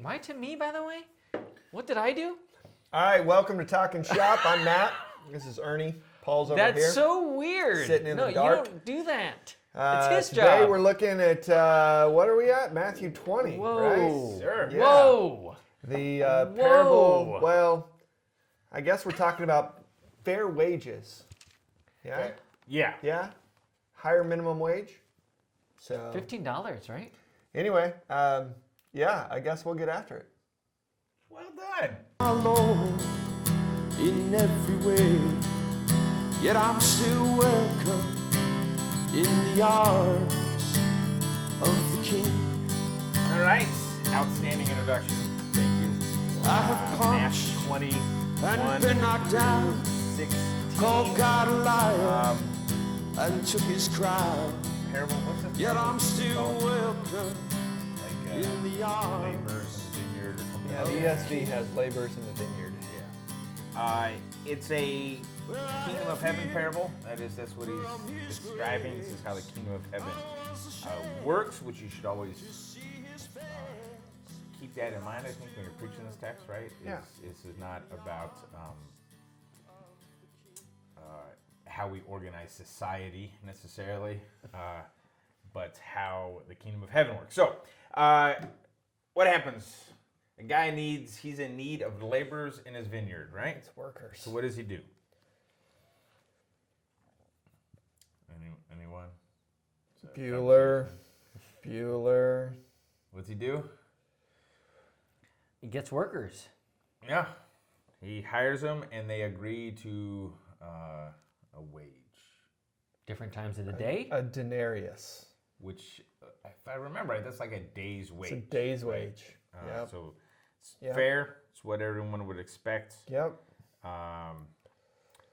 Why to me, by the way? What did I do? All right, welcome to Talking Shop. I'm Matt. This is Ernie. Paul's over here. That's so weird. Sitting in the No, dark. you don't do that. It's his Today job. we're looking at, what are we at? Matthew 20, Whoa. right? Sure. Yeah. Whoa. The Whoa. parable, well, I guess we're talking about fair wages. Yeah? Okay. Yeah. Yeah? Higher minimum wage. So, $15, right? anyway, yeah, I guess we'll get after it. Well done. alone in every way, yet I'm still welcome in the arms of the King. All right. Outstanding introduction. Thank you. I have punched Match 21, and been knocked down, 16. called God a liar, and took his crown, Parable. What's this? yet I'm still welcome Like in the arms. laborers vineyard or something. Yeah, the ESV has laborers in the vineyard. It's a kingdom of heaven parable. That's what he's describing. This is how the kingdom of heaven works, which you should always keep that in mind. I think when you're preaching this text, right? Yeah. This is not about how we organize society necessarily, but how the kingdom of heaven works. So, what happens? A guy he's in need of laborers in his vineyard, right? It's workers. So what does he do? Anyone? Is that Bueller. Bueller. What's he do? He gets workers. Yeah. He hires them and they agree to a wage. Different times of the day. A denarius. Which, if I remember right, that's like a day's wage. It's a day's right? wage. Yep. So it's Yep. fair. It's what everyone would expect. Yep.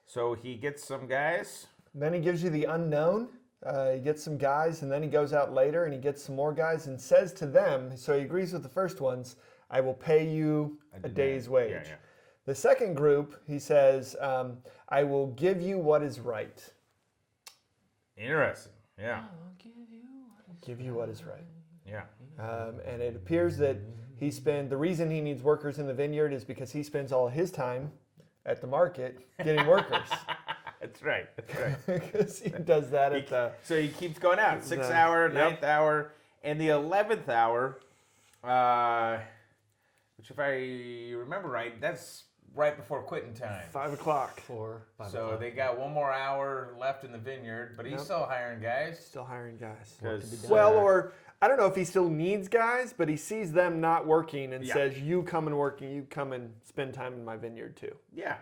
So he gets some guys. Then he gives you the unknown. He gets some guys, and then he goes out later and he gets some more guys and says to them, so he agrees with the first ones, I will pay you a day's wage. Yeah, yeah. The second group, he says, I will give you what is right. Interesting. Yeah. Give you what is right. Yeah. And it appears that the reason he needs workers in the vineyard is because he spends all his time at the market getting workers. That's right. That's right. Because he does that at the... So he keeps going out. 6th the- hour, yep. ninth hour, and the 11th hour, which if I remember right, that's right before quitting time. 5 o'clock. 4, 5 So o'clock. they got one more hour left in the vineyard, but he's Yep. still hiring guys. Still hiring guys. 'Cause, Well, or I don't know if he still needs guys, but he sees them not working and Yeah. says, you come and work and you come and spend time in my vineyard too. yeah.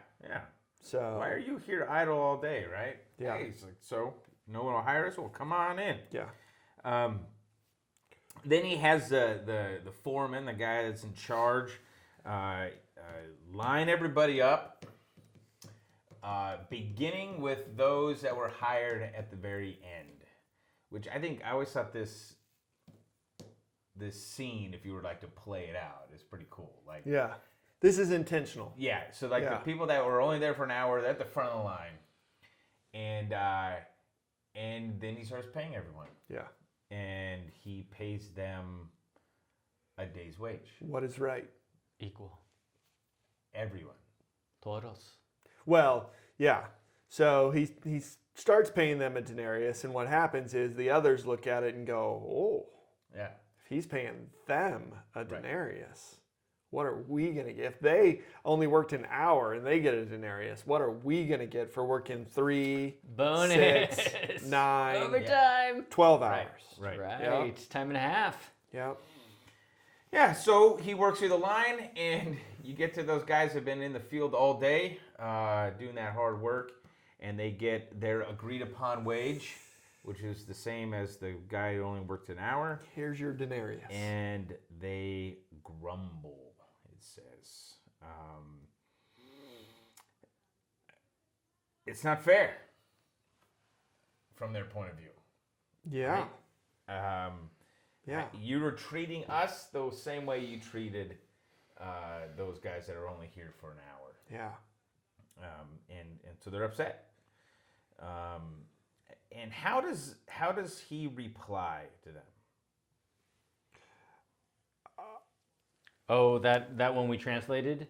So, Why are you here idle all day, right? Yeah. Hey, he's like, so no one will hire us? Well, come on in. yeah. Then he has the foreman, the guy that's in charge, line everybody up, beginning with those that were hired at the very end, which I always thought this scene, if you were like to play it out, is pretty cool. Like, Yeah. This is intentional. yeah, so like Yeah. the people that were only there for an hour, they're at the front of the line, and then he starts paying everyone. Yeah. And he pays them a day's wage. What is right? Equal. Everyone. Todos. Well, yeah. So he starts paying them a denarius, and what happens is the others look at it and go, oh, Yeah. if he's paying them a denarius, what are we going to get? If they only worked an hour and they get a denarius, what are we going to get for working 3, Bonus. 6, 9, Overtime. 12 hours? Right. Right. Yeah. Time and a half. Yep. Yeah, so he works through the line, and you get to those guys who've been in the field all day doing that hard work, and they get their agreed upon wage, which is the same as the guy who only worked an hour, Here's your denarius. and they grumble, it says. It's not fair from their point of view. yeah. Yeah. You were treating us the same way you treated those guys that are only here for an hour. Yeah. And so they're upset. And how does he reply to them? Oh, that one we translated,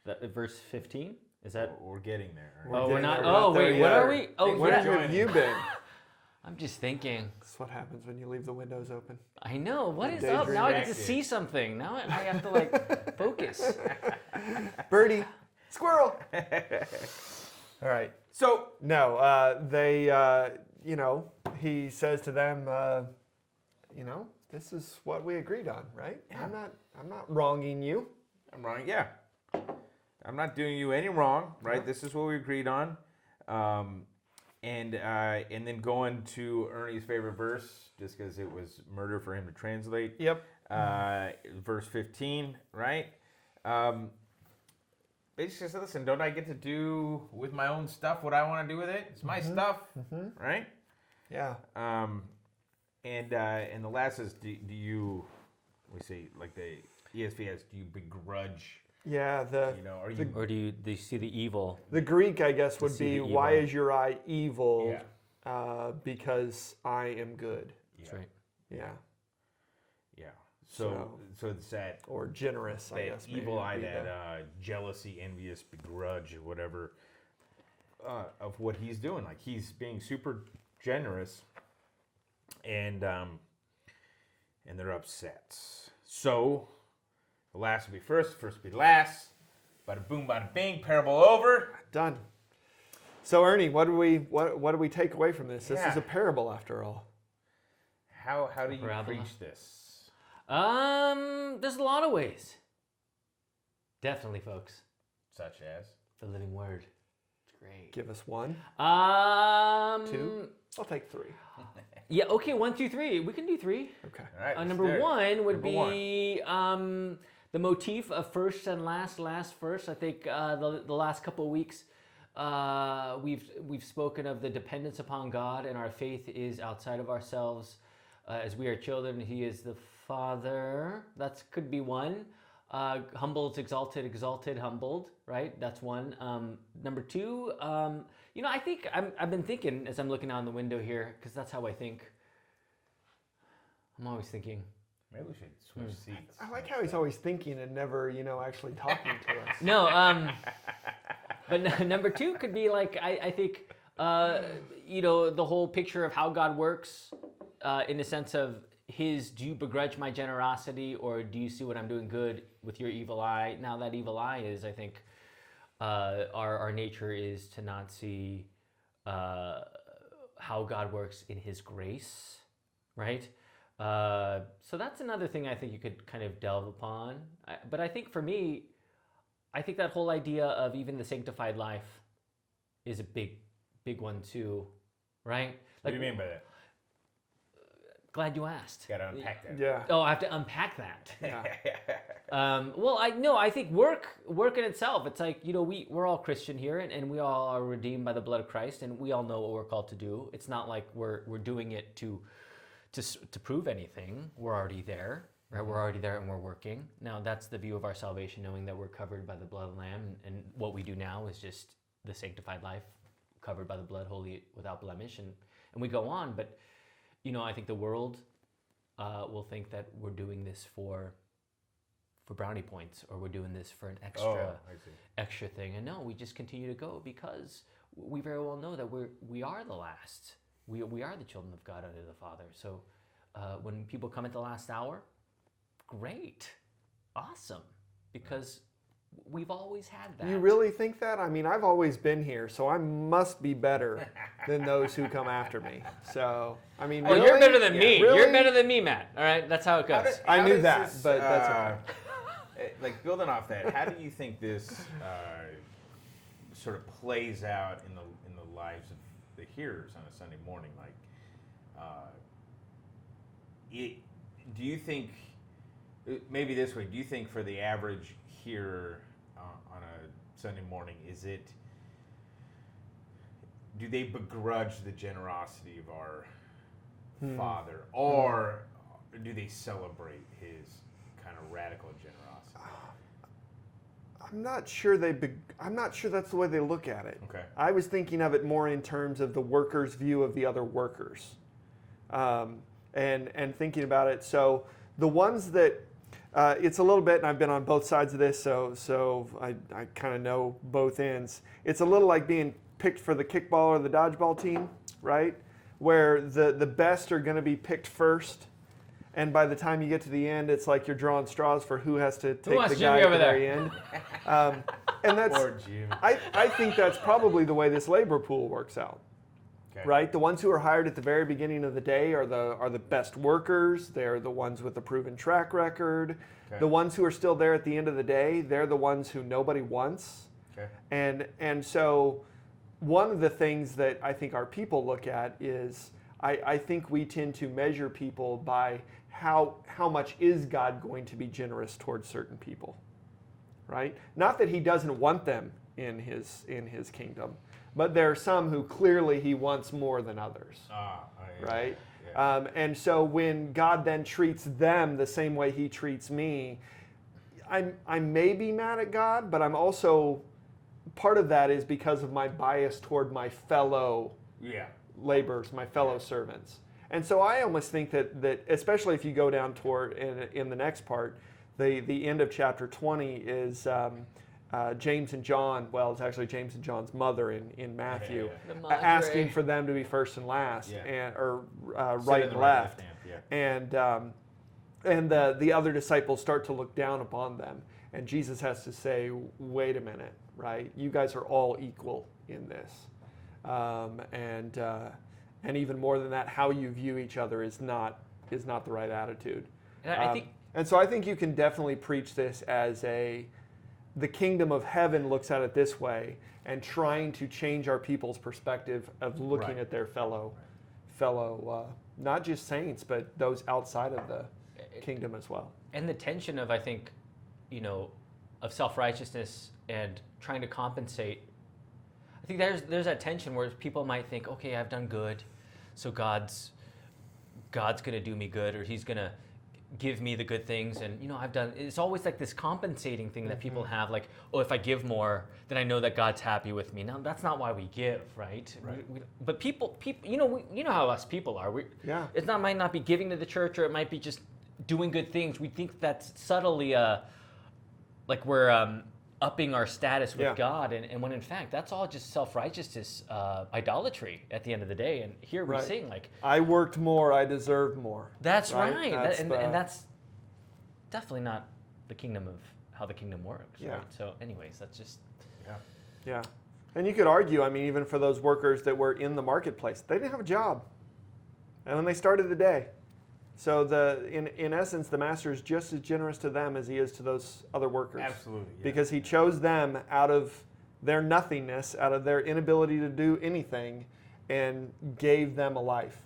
that verse 15. Is that? We're getting there. Oh, we're getting not. there. We're Oh, not there wait. What yet. are we? Oh, Where yeah. have you been? I'm just thinking. That's what happens when you leave the windows open. I know. What is up? Now I get to see something. Now I have to like focus. Birdie, squirrel. All right. So No, he says to them, this is what we agreed on, right? Yeah. I'm not wronging you. I'm wrong. Yeah, I'm not doing you any wrong, right? No. This is what we agreed on. And then going to Ernie's favorite verse, just because it was murder for him to translate. Yep. Verse 15, right? Basically says, listen, don't I get to do with my own stuff what I want to do with it? It's my stuff, right? Yeah. And the last is, do you, we say, like the ESV has, do you begrudge? Yeah. Are you? Or do you see the evil? The Greek, I guess, would see be, the why evil. is your eye evil? Yeah. Because I am good. That's right. Yeah. Yeah. So it's that. Or generous, I That guess. maybe evil would eye, be that jealousy, envious, begrudge, or whatever, of what he's doing. Like he's being super generous, and they're upset. So the last will be first will be last. Bada boom, bada bing. Parable over. Done. So Ernie, what do we take away from this? This Yeah. is a parable after all. How do you Parabola. preach this? There's a lot of ways. Definitely, folks. Such as? The living word. It's great. Give us one, 2. I'll take 3. Yeah. Okay. 1, 2, 3. We can do 3. Okay. All right. let's Number do it. 1 would Number be the motif of first and last first. I think the last couple of weeks we've spoken of the dependence upon God, and our faith is outside of ourselves. As we are children, He is the Father. That could be one. Humbled, exalted, exalted, humbled. Right. That's one. Number 2. I think I've been thinking as I'm looking out the window here, because that's how I think. I'm always thinking. Maybe we should switch seats. I like how he's always thinking and never, actually talking to us. No, but number 2 could be like, I think, the whole picture of how God works in the sense of do you begrudge my generosity, or do you see what I'm doing good with your evil eye? Now that evil eye is, I think, our nature is to not see how God works in His grace, right? So that's another thing I think you could kind of delve upon. But I think for me, I think that whole idea of even the sanctified life is a big one too, right? What do you mean by that? Glad you asked. Got to unpack that. Yeah. Oh, I have to unpack that. Yeah. I think work in itself. It's like, we're all Christian here, and we all are redeemed by the blood of Christ, and we all know what we're called to do. It's not like we're doing it to prove anything. We're already there, right? We're already there, and we're working. Now, that's the view of our salvation, knowing that we're covered by the blood of the Lamb, and what we do now is just the sanctified life, covered by the blood, holy, without blemish, and we go on. But I think the world will think that we're doing this for brownie points, or we're doing this for an extra thing. And no, we just continue to go because we very well know that we are the last. We are the children of God under the Father. So when people come at the last hour, great, awesome, because we've always had that. You really think that? I mean, I've always been here, so I must be better than those who come after me. So, I mean, Oh, really? you're better than me. Really? You're better than me, Matt. All right, that's how it goes. I knew does that, this, but that's okay. Like building off that, how do you think this sort of plays out in the lives of the hearers on a Sunday morning? Like, do you think, maybe this way, do you think for the average hearer on a Sunday morning, do they begrudge the generosity of our Father, or do they celebrate His kind of radical generosity? I'm not sure I'm not sure that's the way they look at it. Okay. I was thinking of it more in terms of the workers' view of the other workers, and thinking about it. So the ones that it's a little bit, and I've been on both sides of this, so I kind of know both ends. It's a little like being picked for the kickball or the dodgeball team, right? Where the best are going to be picked first, and by the time you get to the end, it's like you're drawing straws for who has to take the guy at the very end. And that's, Poor Jimmy. I think that's probably the way this labor pool works out. Okay. Right, the ones who are hired at the very beginning of the day are the best workers. They're the ones with the proven track record. Okay. The ones who are still there at the end of the day, they're the ones who nobody wants. Okay. And so, one of the things that I think our people look at is I think we tend to measure people by how much is God going to be generous towards certain people, right? Not that He doesn't want them in His kingdom. But there are some who clearly He wants more than others, right? Yeah. And so when God then treats them the same way He treats me, I may be mad at God, but I'm also, part of that is because of my bias toward my fellow laborers, my fellow servants. And so I almost think that especially if you go down toward, in the next part, the end of chapter 20 is... James and John, well, it's actually James and John's mother in Matthew, asking for them to be first and last, or right and left. And the other disciples start to look down upon them. And Jesus has to say, wait a minute, right? You guys are all equal in this. And even more than that, how you view each other is not the right attitude. And so I think you can definitely preach this as the kingdom of heaven looks at it this way, and trying to change our people's perspective of looking at their fellow, not just saints, but those outside of the kingdom as well. And the tension of, I think, of self-righteousness and trying to compensate. I think there's that tension where people might think, okay, I've done good, so God's going to do me good, or He's going to give me the good things, and I've done. It's always like this compensating thing that people have, like, oh, if I give more, then I know that God's happy with me. Now that's not why we give, right? But people, you know how us people are. It might not be giving to the church, or it might be just doing good things. We think that's subtly like we're upping our status with God, and when in fact that's all just self-righteousness, idolatry at the end of the day. And here we sing like, I worked more, I deserved more. That's right. And that's definitely not the kingdom of how the kingdom works. Right? So anyways, that's just yeah. And you could argue, I mean, even for those workers that were in the marketplace, they didn't have a job, and then they started the day. So in essence, the master is just as generous to them as he is to those other workers. Absolutely. Yeah. Because he chose them out of their nothingness, out of their inability to do anything, and gave them a life.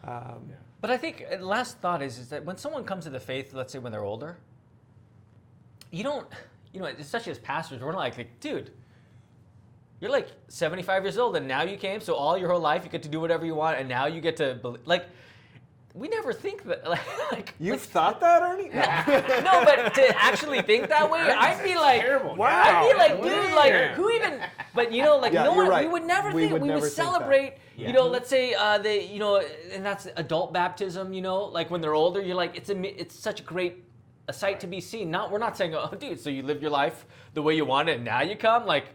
But I think last thought is that when someone comes to the faith, let's say when they're older, you don't, especially as pastors, we're not like, dude, you're like 75 years old and now you came, so all your whole life you get to do whatever you want, and now you get to like. We never think that. Like You've thought that, Ernie? No, but to actually think that way, I'd be like, terrible. Wow. I'd be like, dude, like, who even? But no one. Right. We would never think. We would celebrate. Let's say and that's adult baptism. Like when they're older, you're like, it's such a sight to be seen. We're not saying, oh, dude, so you lived your life the way you wanted, and now you come, like,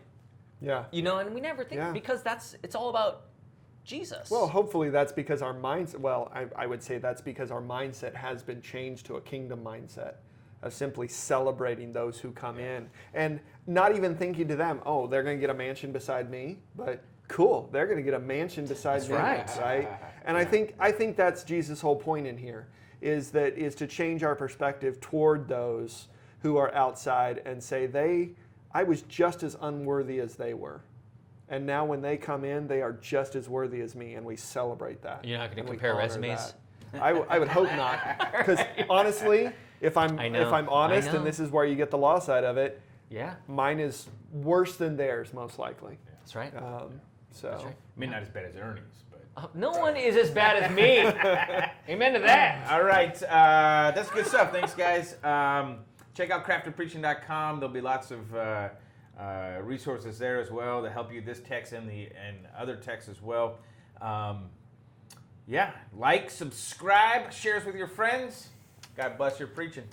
and we never think because it's all about Jesus. Well, hopefully that's because our mindset, I would say that's because our mindset has been changed to a kingdom mindset of simply celebrating those who come in and not even thinking to them, oh, they're going to get a mansion beside me, but cool, they're going to get a mansion beside me, right? And I think that's Jesus' whole point in here is to change our perspective toward those who are outside and say I was just as unworthy as they were. And now when they come in, they are just as worthy as me, and we celebrate that. You're not going to compare resumes? I would hope not. Because honestly, if I'm honest, and this is where you get the law side of it, mine is worse than theirs, most likely. That's right. So I mean, not as bad as Ernie's, but no one is as bad as me. Amen to that. All right, that's good stuff. Thanks, guys. Check out craftedpreaching.com. There'll be lots of resources there as well to help you this text and other texts as well. Like, subscribe, share us with your friends. God bless your preaching.